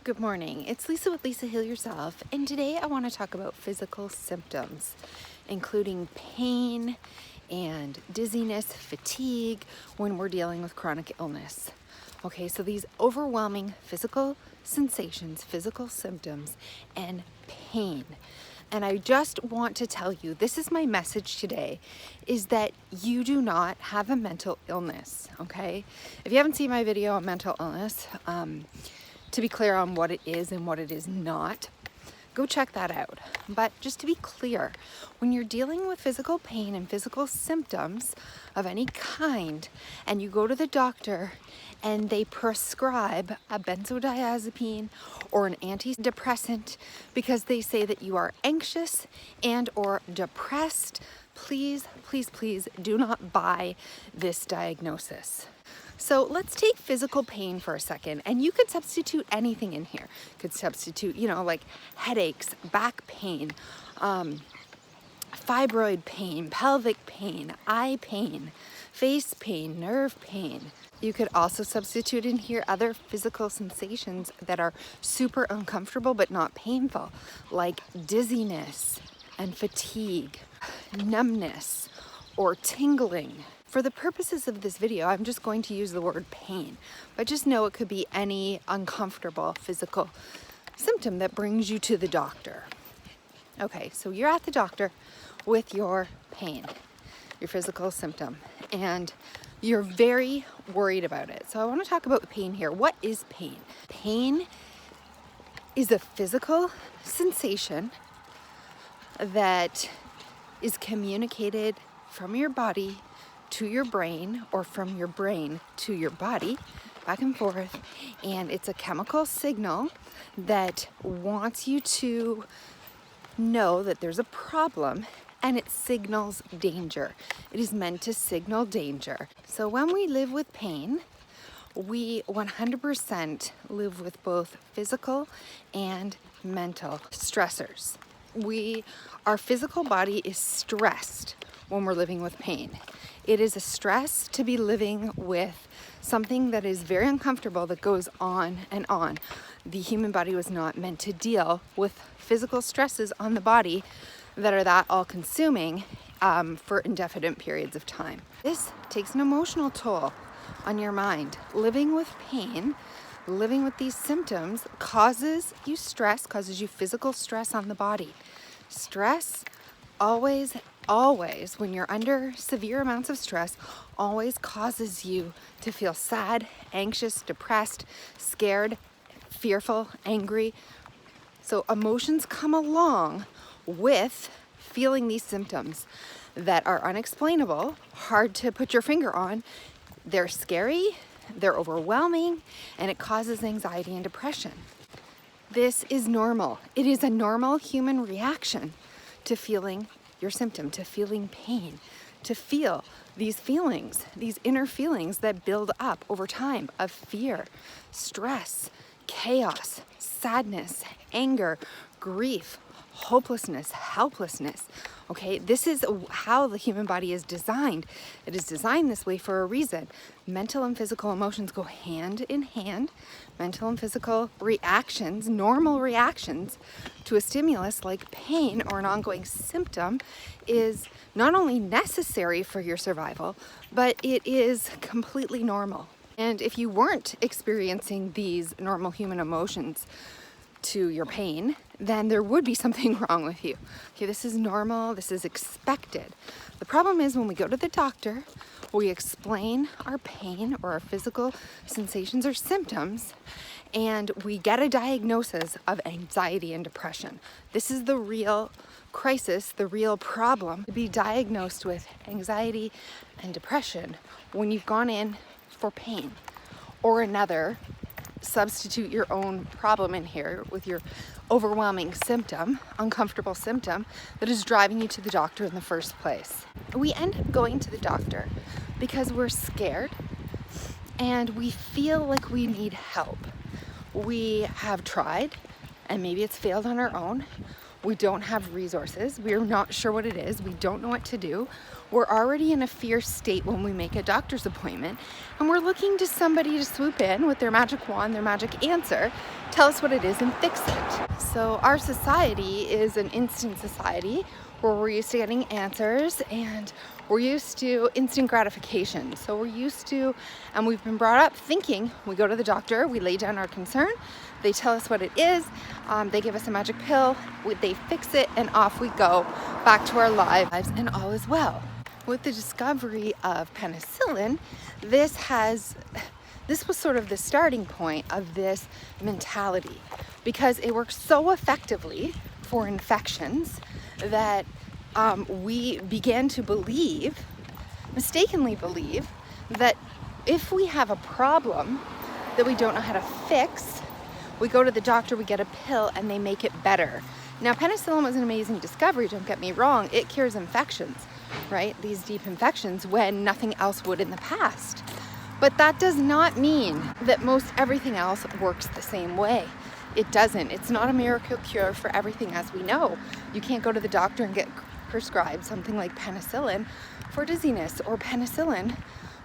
Good morning, it's Lisa with Lisa Heal Yourself, and today I want to talk about physical symptoms, including pain and dizziness, fatigue when we're dealing with chronic illness. Okay, so these overwhelming physical sensations, physical symptoms, and pain. And I just want to tell you, this is my message today, is that you do not have a mental illness, okay? If you haven't seen my video on mental illness, to be clear on what it is and what it is not, go check that out. But just to be clear, when you're dealing with physical pain and physical symptoms of any kind, and you go to the doctor and they prescribe a benzodiazepine or an antidepressant because they say that you are anxious and or depressed, please, please, please do not buy this diagnosis. So let's take physical pain for a second, and you could substitute anything in here. You could substitute, like headaches, back pain, fibroid pain, pelvic pain, eye pain, face pain, nerve pain. You could also substitute in here other physical sensations that are super uncomfortable but not painful, like dizziness and fatigue, numbness, or tingling. For the purposes of this video, I'm just going to use the word pain, but just know it could be any uncomfortable physical symptom that brings you to the doctor. Okay, so you're at the doctor with your pain, your physical symptom, and you're very worried about it. So I want to talk about pain here. What is pain? Pain is a physical sensation that is communicated from your body to your brain, or from your brain to your body, back and forth, and it's a chemical signal that wants you to know that there's a problem, and it signals danger. It is meant to signal danger. So when we live with pain, we 100% live with both physical and mental stressors. Our physical body is stressed when we're living with pain. It is a stress to be living with something that is very uncomfortable that goes on and on. The human body was not meant to deal with physical stresses on the body that are that all-consuming for indefinite periods of time. This takes an emotional toll on your mind. Living with pain, living with these symptoms causes you stress, causes you physical stress on the body. Stress always, when you're under severe amounts of stress, always causes you to feel sad, anxious, depressed, scared, fearful, angry. So emotions come along with feeling these symptoms that are unexplainable, hard to put your finger on. They're scary, they're overwhelming, and it causes anxiety and depression. This is normal. It is a normal human reaction to feeling your symptom, to feeling pain, to feel these feelings, these inner feelings that build up over time of fear, stress, chaos, sadness, anger, grief, hopelessness, helplessness. Okay, this is how the human body is designed. It is designed this way for a reason. Mental and physical emotions go hand in hand. Mental and physical reactions, normal reactions to a stimulus like pain or an ongoing symptom, is not only necessary for your survival, but it is completely normal. And if you weren't experiencing these normal human emotions to your pain, then there would be something wrong with you. Okay, this is normal, this is expected. The problem is when we go to the doctor, we explain our pain or our physical sensations or symptoms, and we get a diagnosis of anxiety and depression. This is the real crisis, the real problem, to be diagnosed with anxiety and depression when you've gone in for pain or another. Substitute your own problem in here with your overwhelming symptom, uncomfortable symptom that is driving you to the doctor in the first place. We end up going to the doctor because we're scared and we feel like we need help. We have tried and maybe it's failed on our own. We don't have resources. We're not sure what it is. We don't know what to do. We're already in a fear state when we make a doctor's appointment, and we're looking to somebody to swoop in with their magic wand, their magic answer, tell us what it is and fix it. So our society is an instant society where we're used to getting answers and we're used to instant gratification. So we're used to, and we've been brought up thinking we go to the doctor, we lay down our concern, they tell us what it is, they give us a magic pill, they fix it, and off we go back to our lives, and all is well. With the discovery of penicillin, this was sort of the starting point of this mentality, because it works so effectively for infections that we began to mistakenly believe, that if we have a problem that we don't know how to fix, we go to the doctor, we get a pill, and they make it better. Now, penicillin was an amazing discovery, don't get me wrong. It cures infections, right? These deep infections when nothing else would in the past. But that does not mean that most everything else works the same way. It doesn't. It's not a miracle cure for everything, as we know. You can't go to the doctor and get prescribed something like penicillin for dizziness, or penicillin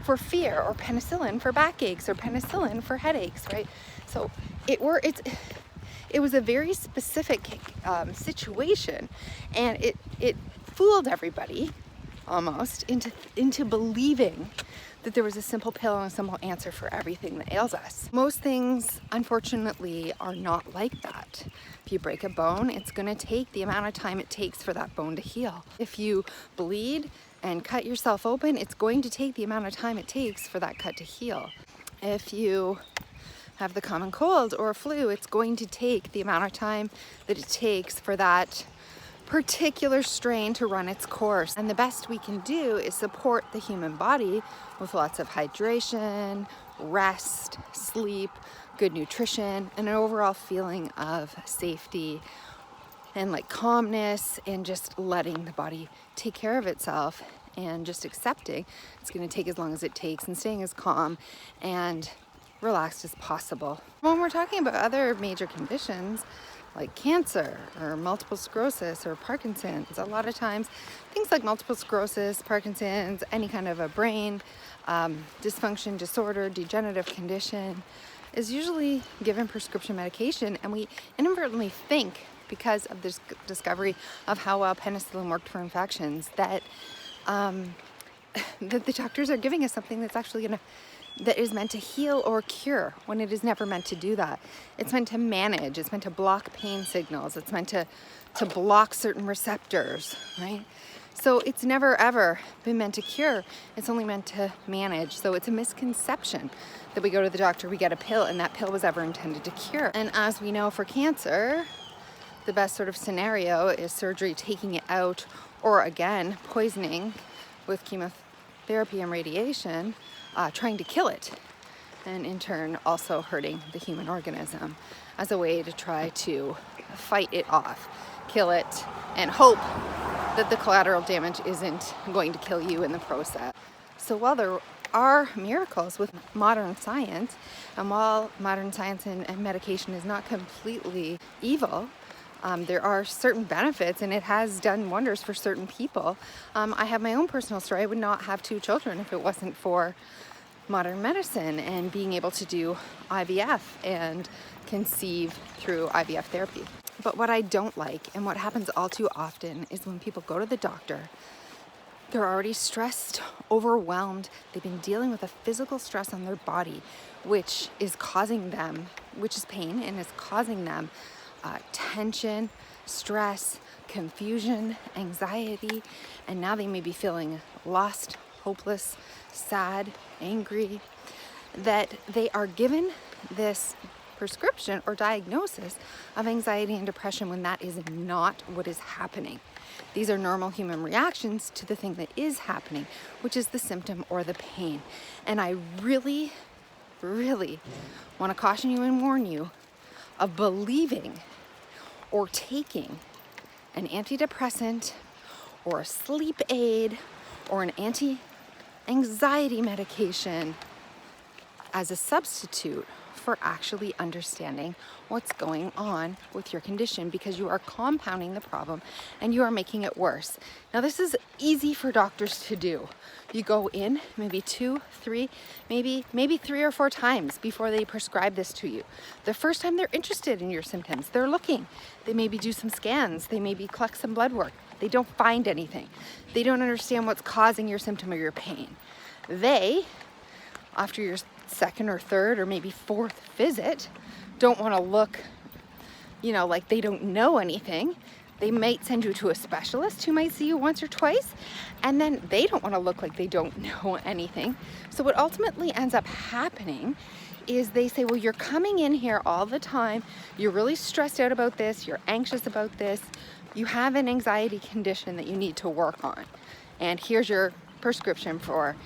for fear, or penicillin for backaches, or penicillin for headaches, right? So it was a very specific situation, and it fooled everybody almost into believing that there was a simple pill and a simple answer for everything that ails us. Most things, unfortunately, are not like that. If you break a bone, it's gonna take the amount of time it takes for that bone to heal. If you bleed and cut yourself open, it's going to take the amount of time it takes for that cut to heal. If you have the common cold or a flu, it's going to take the amount of time that it takes for that particular strain to run its course. And the best we can do is support the human body with lots of hydration, rest, sleep, good nutrition, and an overall feeling of safety and like calmness, and just letting the body take care of itself, and just accepting it's going to take as long as it takes, and staying as calm and relaxed as possible. When we're talking about other major conditions like cancer or multiple sclerosis or Parkinson's, a lot of times things like multiple sclerosis, Parkinson's, any kind of a brain dysfunction, disorder, degenerative condition is usually given prescription medication, and we inadvertently think, because of this discovery of how well penicillin worked for infections, that that the doctors are giving us something that's actually that is meant to heal or cure, when it is never meant to do that. It's meant to manage, it's meant to block pain signals, it's meant to block certain receptors, right? So it's never ever been meant to cure, it's only meant to manage. So it's a misconception that we go to the doctor, we get a pill, and that pill was ever intended to cure. And as we know, for cancer, the best sort of scenario is surgery, taking it out, or again, poisoning with chemotherapy and radiation, trying to kill it, and in turn also hurting the human organism as a way to try to fight it off, kill it, and hope that the collateral damage isn't going to kill you in the process. So while there are miracles with modern science, and while modern science and medication is not completely evil, there are certain benefits, and it has done wonders for certain people. I have my own personal story. I would not have 2 children if it wasn't for modern medicine and being able to do IVF and conceive through IVF therapy. But what I don't like, and what happens all too often, is when people go to the doctor, they're already stressed, overwhelmed. They've been dealing with a physical stress on their body, which is causing them, which is pain, and is causing them tension, stress, confusion, anxiety, and now they may be feeling lost, hopeless, sad, angry, that they are given this prescription or diagnosis of anxiety and depression when that is not what is happening. These are normal human reactions to the thing that is happening, which is the symptom or the pain. And I really, really want to caution you and warn you of believing or taking an antidepressant or a sleep aid or an anti-anxiety medication as a substitute for for actually understanding what's going on with your condition, because you are compounding the problem and you are making it worse. Now, this is easy for doctors to do. You go in maybe 2, 3, maybe 3 or 4 times before they prescribe this to you. The first time they're interested in your symptoms, they're looking. They maybe do some scans, they maybe collect some blood work. They don't find anything. They don't understand what's causing your symptom or your pain. They, after your second or third or maybe fourth visit, don't want to look, like they don't know anything. They might send you to a specialist who might see you once or twice, and then they don't want to look like they don't know anything. So what ultimately ends up happening is they say, well, you're coming in here all the time. You're really stressed out about this. You're anxious about this. You have an anxiety condition that you need to work on. And here's your prescription for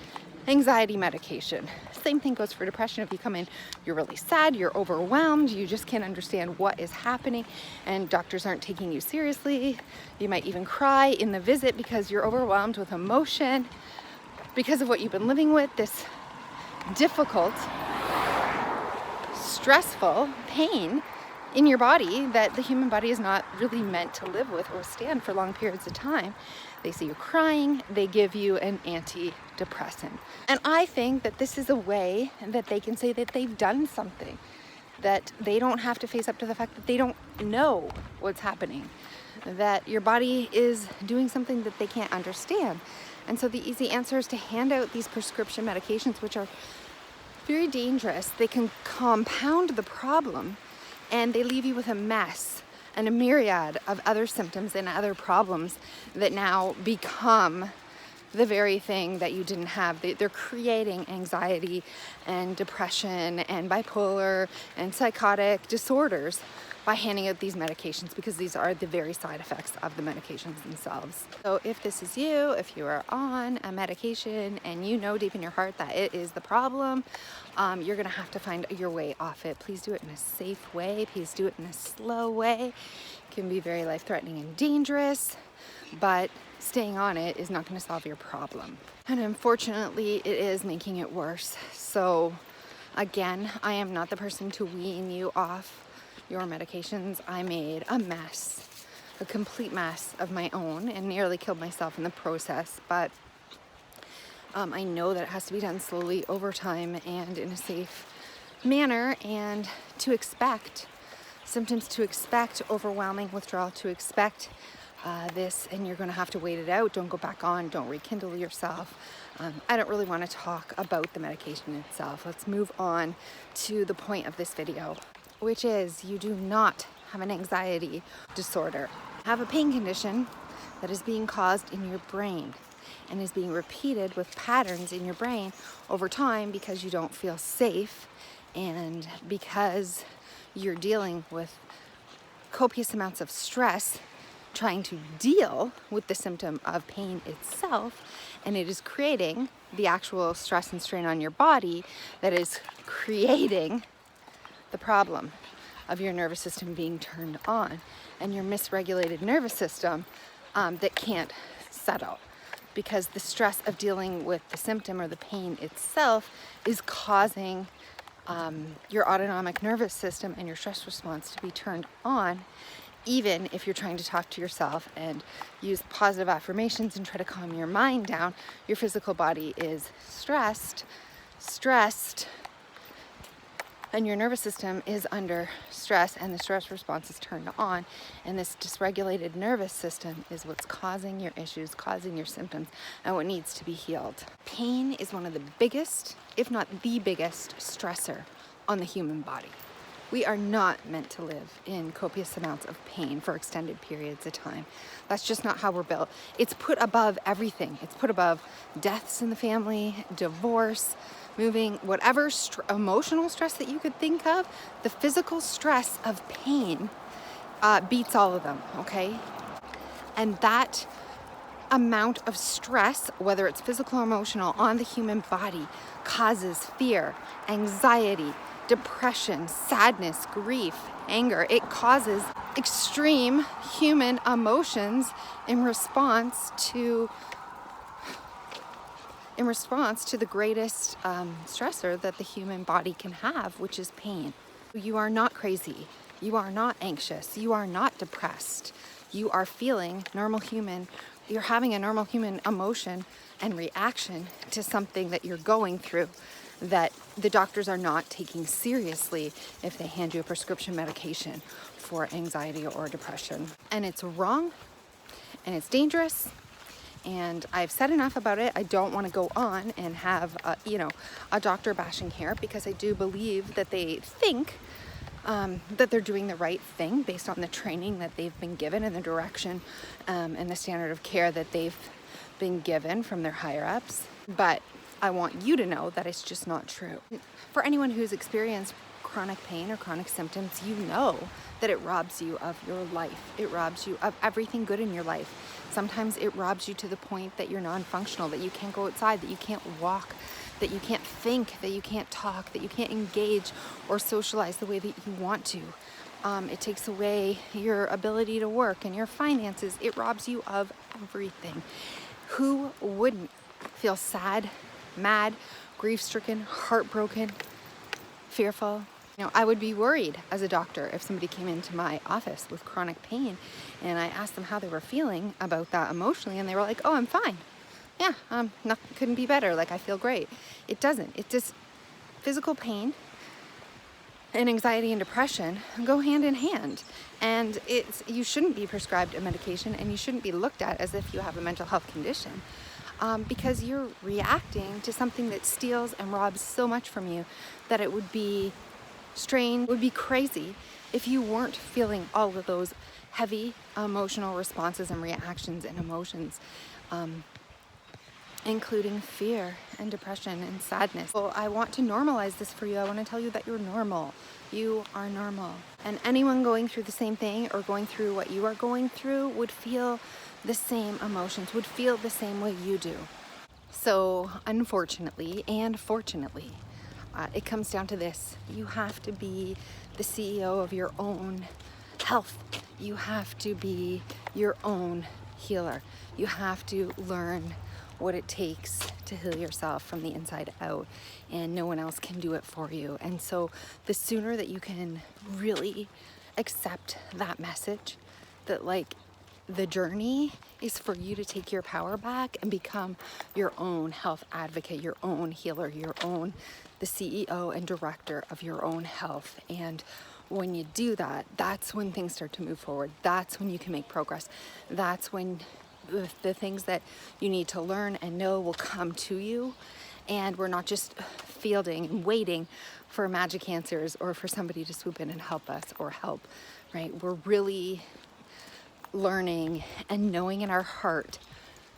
anxiety medication. Same thing goes for depression. If you come in, you're really sad, you're overwhelmed, you just can't understand what is happening, and doctors aren't taking you seriously. You might even cry in the visit because you're overwhelmed with emotion because of what you've been living with, this difficult, stressful pain in your body that the human body is not really meant to live with or withstand for long periods of time. They see you crying, they give you an antidepressant. And I think that this is a way that they can say that they've done something, that they don't have to face up to the fact that they don't know what's happening, that your body is doing something that they can't understand. And so the easy answer is to hand out these prescription medications, which are very dangerous. They can compound the problem, and they leave you with a mess and a myriad of other symptoms and other problems that now become the very thing that you didn't have. They're creating anxiety and depression and bipolar and psychotic disorders by handing out these medications, because these are the very side effects of the medications themselves. So if this is you, if you are on a medication and you know deep in your heart that it is the problem, you're gonna have to find your way off it. Please do it in a safe way. Please do it in a slow way. It can be very life-threatening and dangerous, but staying on it is not gonna solve your problem. And unfortunately, it is making it worse. So again, I am not the person to wean you off your medications. I made a mess, a complete mess of my own, and nearly killed myself in the process. But I know that it has to be done slowly over time and in a safe manner, and to expect symptoms, to expect overwhelming withdrawal, to expect this, and you're going to have to wait it out. Don't go back on, don't rekindle yourself. I don't really want to talk about the medication itself. Let's move on to the point of this video, which is you do not have an anxiety disorder. You have a pain condition that is being caused in your brain and is being repeated with patterns in your brain over time because you don't feel safe, and because you're dealing with copious amounts of stress trying to deal with the symptom of pain itself, and it is creating the actual stress and strain on your body that is creating the problem of your nervous system being turned on and your misregulated nervous system that can't settle, because the stress of dealing with the symptom or the pain itself is causing your autonomic nervous system and your stress response to be turned on. Even if you're trying to talk to yourself and use positive affirmations and try to calm your mind down, your physical body is stressed, and your nervous system is under stress, and the stress response is turned on, and this dysregulated nervous system is what's causing your issues, causing your symptoms, and what needs to be healed. Pain is one of the biggest, if not the biggest, stressor on the human body. We are not meant to live in copious amounts of pain for extended periods of time. That's just not how we're built. It's put above everything. It's put above deaths in the family, divorce, moving, whatever emotional stress that you could think of. The physical stress of pain beats all of them, okay? And that amount of stress, whether it's physical or emotional, on the human body causes fear, anxiety, depression, sadness, grief, anger. It causes extreme human emotions in response to in response to the greatest stressor that the human body can have, which is pain. You are not crazy. You are not anxious. You are not depressed. You are feeling normal human. You're having a normal human emotion and reaction to something that you're going through that the doctors are not taking seriously if they hand you a prescription medication for anxiety or depression. And it's wrong, and it's dangerous, and I've said enough about it. I don't want to go on and have a doctor bashing here, because I do believe that they think that they're doing the right thing based on the training that they've been given and the direction and the standard of care that they've been given from their higher ups. But I want you to know that it's just not true. For anyone who's experienced chronic pain or chronic symptoms, you know that it robs you of your life. It robs you of everything good in your life. Sometimes it robs you to the point that you're non-functional, that you can't go outside, that you can't walk, that you can't think, that you can't talk, that you can't engage or socialize the way that you want to. It takes away your ability to work and your finances. It robs you of everything. Who wouldn't feel sad, mad, grief-stricken, heartbroken, fearful? I would be worried as a doctor if somebody came into my office with chronic pain and I asked them how they were feeling about that emotionally, and they were like, "Oh, I'm fine. Yeah, couldn't be better. Like, I feel great." It doesn't. It's just physical pain and anxiety and depression go hand in hand. And you shouldn't be prescribed a medication, and you shouldn't be looked at as if you have a mental health condition, because you're reacting to something that steals and robs so much from you that it would be strange, would be crazy if you weren't feeling all of those heavy emotional responses and reactions and emotions, including fear and depression and sadness. Well, I want to normalize this for you. I want to tell you that you're normal. You are normal. And anyone going through the same thing or going through what you are going through would feel the same emotions, would feel the same way you do. So unfortunately and fortunately, it comes down to this. You have to be the CEO of your own health. You have to be your own healer. You have to learn what it takes to heal yourself from the inside out, and no one else can do it for you. And so the sooner that you can really accept that message, that the journey is for you to take your power back and become your own health advocate, your own healer, the CEO and director of your own health. And when you do that, that's when things start to move forward. That's when you can make progress. That's when the things that you need to learn and know will come to you. And we're not just fielding and waiting for magic answers or for somebody to swoop in and help us or help, right? We're really learning and knowing in our heart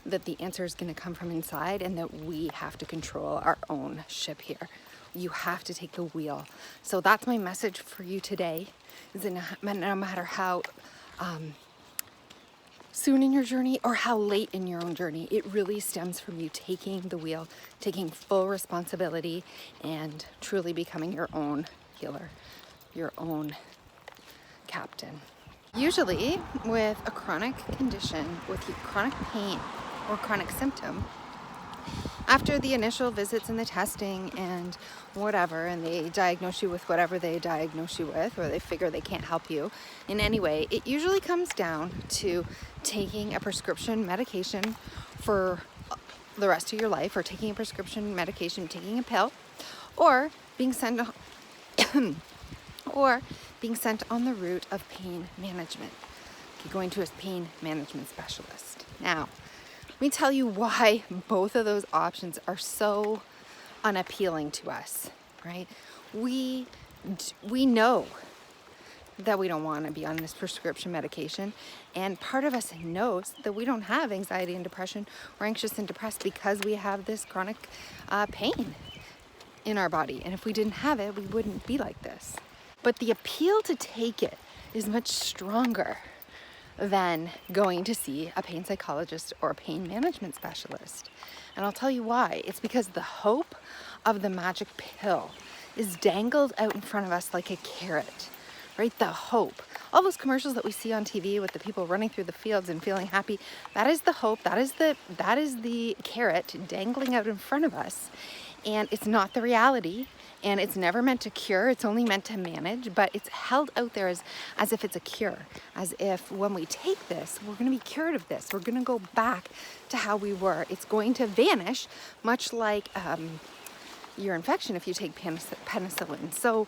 that the answer is going to come from inside, and that we have to control our own ship here. You have to take the wheel. So that's my message for you today, is that no matter how soon in your journey or how late in your own journey, it really stems from you taking the wheel, taking full responsibility, and truly becoming your own healer, your own captain. Usually with a chronic condition, with chronic pain or chronic symptom, after the initial visits and the testing and whatever, and they diagnose you with whatever they diagnose you with, or they figure they can't help you in any way, it usually comes down to taking a prescription medication for the rest of your life, or taking a prescription medication, taking a pill, or being sent on the route of pain management. Going to a pain management specialist. Now, let me tell you why both of those options are so unappealing to us, right? We know that we don't want to be on this prescription medication, and part of us knows that we don't have anxiety and depression. We're anxious and depressed because we have this chronic pain in our body, and if we didn't have it, we wouldn't be like this. But the appeal to take it is much stronger than going to see a pain psychologist or a pain management specialist. And I'll tell you why. It's because the hope of the magic pill is dangled out in front of us like a carrot, right? The hope. all those commercials that we see on TV with the people running through the fields and feeling happy, that is the hope, that is the carrot dangling out in front of us. And it's not the reality, and it's never meant to cure, it's only meant to manage, but it's held out there as if it's a cure, as if when we take this, we're gonna be cured of this, we're gonna go back to how we were. It's going to vanish, much like your infection if you take penicillin. So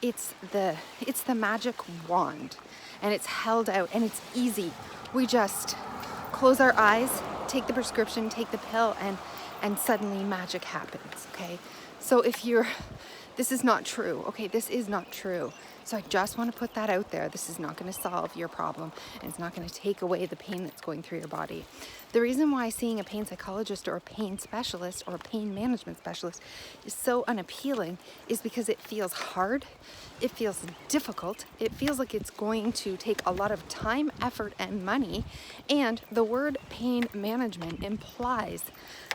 it's the magic wand, and it's held out, and it's easy. We just close our eyes, take the prescription, take the pill, and suddenly magic happens, okay? So this is not true, okay? This is not true. So I just want to put that out there. This is not going to solve your problem, and it's not going to take away the pain that's going through your body. The reason why seeing a pain psychologist or a pain specialist or a pain management specialist is so unappealing is because it feels hard, it feels difficult, it feels like it's going to take a lot of time, effort, and money, and the word pain management implies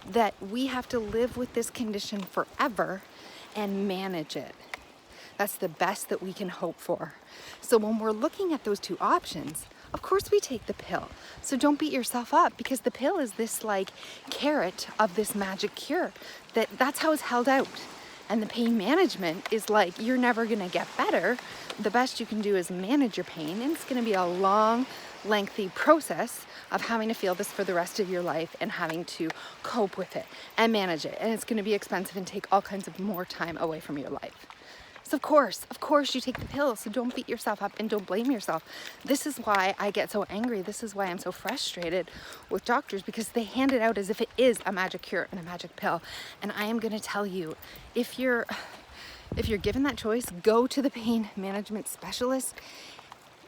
that we have to live with this condition forever and manage it. That's the best that we can hope for. So when we're looking at those two options, of course we take the pill. So don't beat yourself up, because the pill is this like carrot of this magic cure. That's how it's held out. And the pain management is like, you're never gonna get better. The best you can do is manage your pain, and it's gonna be a long, lengthy process of having to feel this for the rest of your life and having to cope with it and manage it. And it's gonna be expensive and take all kinds of more time away from your life. So of course you take the pill, so don't beat yourself up and don't blame yourself. This is why I get so angry. This is why I'm so frustrated with doctors, because they hand it out as if it is a magic cure and a magic pill. And I am gonna tell you, if you're given that choice, go to the pain management specialist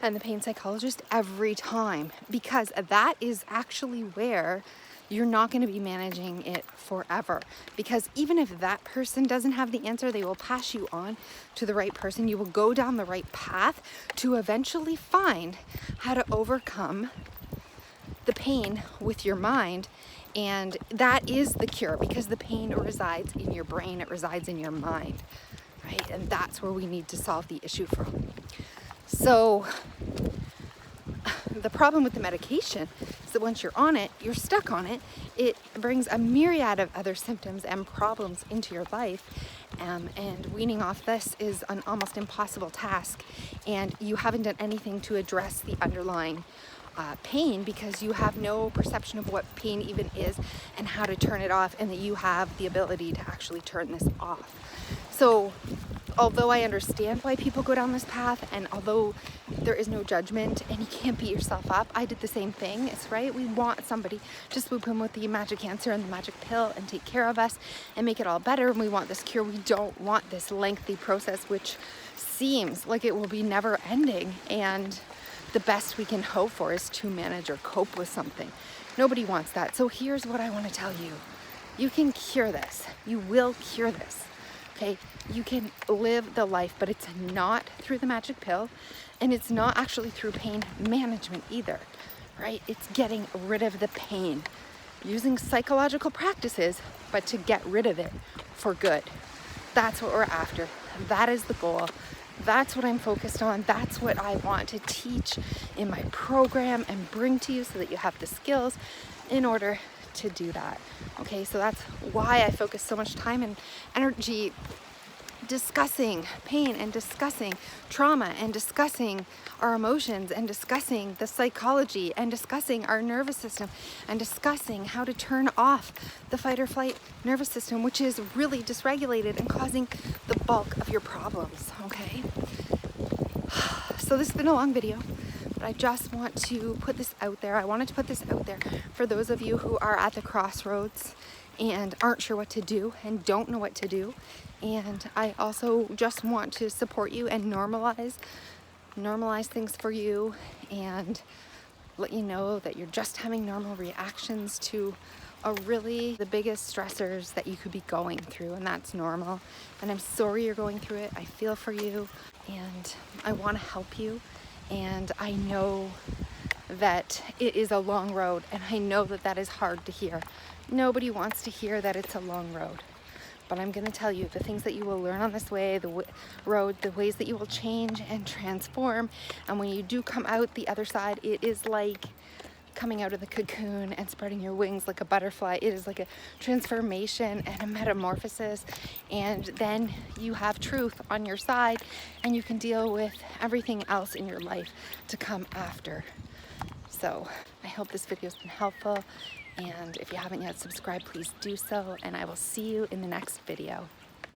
and the pain psychologist every time, because that is actually where you're not going to be managing it forever. Because even if that person doesn't have the answer, they will pass you on to the right person. You will go down the right path to eventually find how to overcome the pain with your mind. And that is the cure, because the pain resides in your brain, it resides in your mind, right? And that's where we need to solve the issue from. So the problem with the medication is that once you're on it, you're stuck on it. It brings a myriad of other symptoms and problems into your life. And weaning off this is an almost impossible task. And you haven't done anything to address the underlying pain, because you have no perception of what pain even is and how to turn it off, and that you have the ability to actually turn this off. So although I understand why people go down this path, and although there is no judgment and you can't beat yourself up, I did the same thing. It's right. We want somebody to swoop in with the magic answer and the magic pill and take care of us and make it all better. And we want this cure. We don't want this lengthy process, which seems like it will be never ending. And the best we can hope for is to manage or cope with something. Nobody wants that. So here's what I want to tell you. You can cure this. You will cure this. Okay, you can live the life, but it's not through the magic pill, and it's not actually through pain management either, right? It's getting rid of the pain using psychological practices, but to get rid of it for good. That's what we're after. That is the goal. That's what I'm focused on. That's what I want to teach in my program and bring to you, so that you have the skills in order to do that. Okay, so that's why I focus so much time and energy discussing pain and discussing trauma and discussing our emotions and discussing the psychology and discussing our nervous system and discussing how to turn off the fight or flight nervous system, which is really dysregulated and causing the bulk of your problems. Okay, so this has been a long video, but I just want to put this out there. I wanted to put this out there for those of you who are at the crossroads and aren't sure what to do and don't know what to do. And I also just want to support you and normalize things for you, and let you know that you're just having normal reactions to the biggest stressors that you could be going through, and that's normal. And I'm sorry you're going through it. I feel for you, and I want to help you. And I know that it is a long road, and I know that that is hard to hear. Nobody wants to hear that it's a long road, But I'm going to tell you the things that you will learn on this way, road, the ways that you will change and transform. And when you do come out the other side, it is like coming out of the cocoon and spreading your wings like a butterfly. It is like a transformation and a metamorphosis. And then you have truth on your side, and you can deal with everything else in your life to come after. So I hope this video has been helpful. And if you haven't yet subscribed, please do so. And I will see you in the next video.